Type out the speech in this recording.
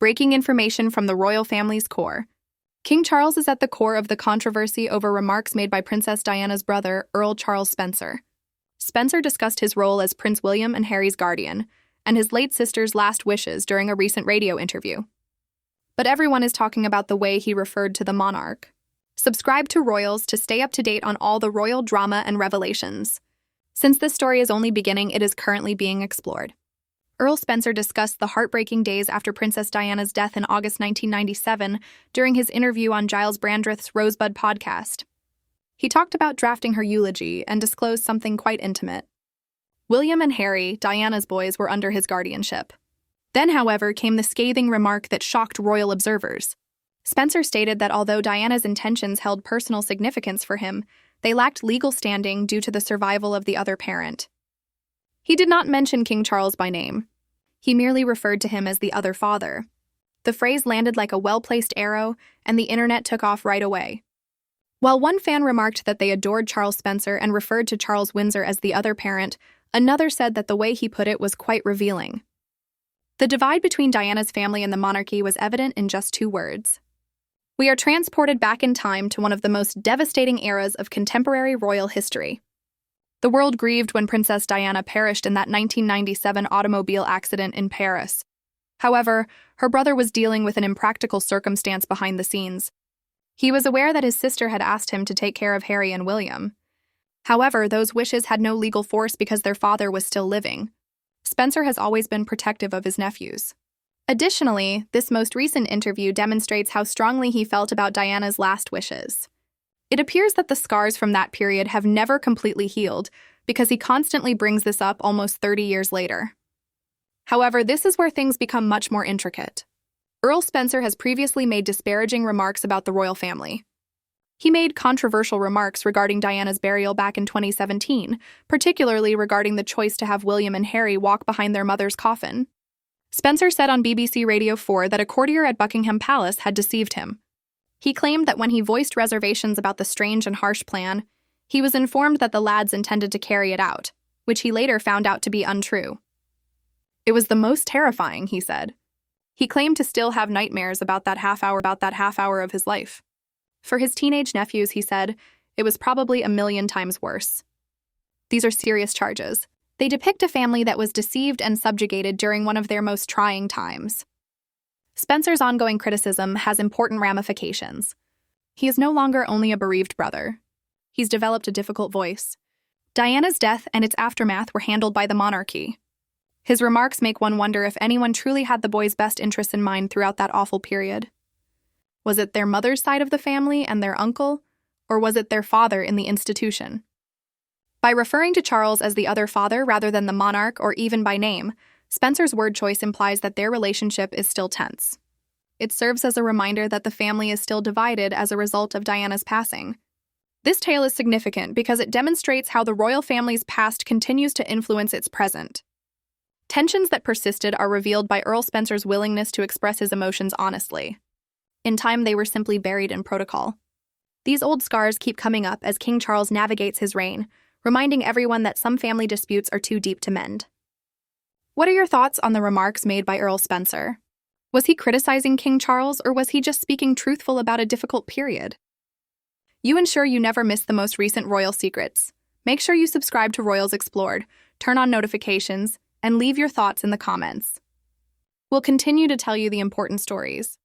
breaking information from the royal family's core. King Charles is at the core of the controversy over remarks made by Princess Diana's brother, Earl Charles Spencer. Spencer discussed his role as Prince William and Harry's guardian, and his late sister's last wishes during a recent radio interview. But everyone is talking about the way he referred to the monarch. Subscribe to Royals to stay up to date on all the royal drama and revelations. Since this story is only beginning, it is currently being explored. Earl Spencer discussed the heartbreaking days after Princess Diana's death in August 1997 during his interview on Giles Brandreth's Rosebud podcast. He talked about drafting her eulogy and disclosed something quite intimate. William and Harry, Diana's boys, were under his guardianship. Then, however, came the scathing remark that shocked royal observers. Spencer stated that although Diana's intentions held personal significance for him, they lacked legal standing due to the survival of the other parent. He did not mention King Charles by name. He merely referred to him as the other father. The phrase landed like a well-placed arrow, and the internet took off right away. While one fan remarked that they adored Charles Spencer and referred to Charles Windsor as the other parent, another said that the way he put it was quite revealing. The divide between Diana's family and the monarchy was evident in just 2 words. We are transported back in time to one of the most devastating eras of contemporary royal history. The world grieved when Princess Diana perished in that 1997 automobile accident in Paris. However, her brother was dealing with an impractical circumstance behind the scenes. He was aware that his sister had asked him to take care of Harry and William. However, those wishes had no legal force because their father was still living. Spencer has always been protective of his nephews. Additionally, this most recent interview demonstrates how strongly he felt about Diana's last wishes. It appears that the scars from that period have never completely healed because he constantly brings this up almost 30 years later. However, this is where things become much more intricate. Earl Spencer has previously made disparaging remarks about the royal family. He made controversial remarks regarding Diana's burial back in 2017, particularly regarding the choice to have William and Harry walk behind their mother's coffin. Spencer said on BBC Radio 4 that a courtier at Buckingham Palace had deceived him. He claimed that when he voiced reservations about the strange and harsh plan, he was informed that the lads intended to carry it out, which he later found out to be untrue. It was the most terrifying, he said. He claimed to still have nightmares about that half hour of his life. For his teenage nephews, he said, it was probably 1,000,000 times worse. These are serious charges. They depict a family that was deceived and subjugated during one of their most trying times. Spencer's ongoing criticism has important ramifications. He is no longer only a bereaved brother. He's developed a difficult voice. Diana's death and its aftermath were handled by the monarchy. His remarks make one wonder if anyone truly had the boys' best interests in mind throughout that awful period. Was it their mother's side of the family and their uncle, or was it their father in the institution? By referring to Charles as the other father rather than the monarch or even by name, Spencer's word choice implies that their relationship is still tense. It serves as a reminder that the family is still divided as a result of Diana's passing. This tale is significant because it demonstrates how the royal family's past continues to influence its present. Tensions that persisted are revealed by Earl Spencer's willingness to express his emotions honestly. In time, they were simply buried in protocol. These old scars keep coming up as King Charles navigates his reign, reminding everyone that some family disputes are too deep to mend. What are your thoughts on the remarks made by Earl Spencer? Was he criticizing King Charles, or was he just speaking truthful about a difficult period? You ensure you never miss the most recent royal secrets. Make sure you subscribe to Royals Explored, turn on notifications, and leave your thoughts in the comments. We'll continue to tell you the important stories.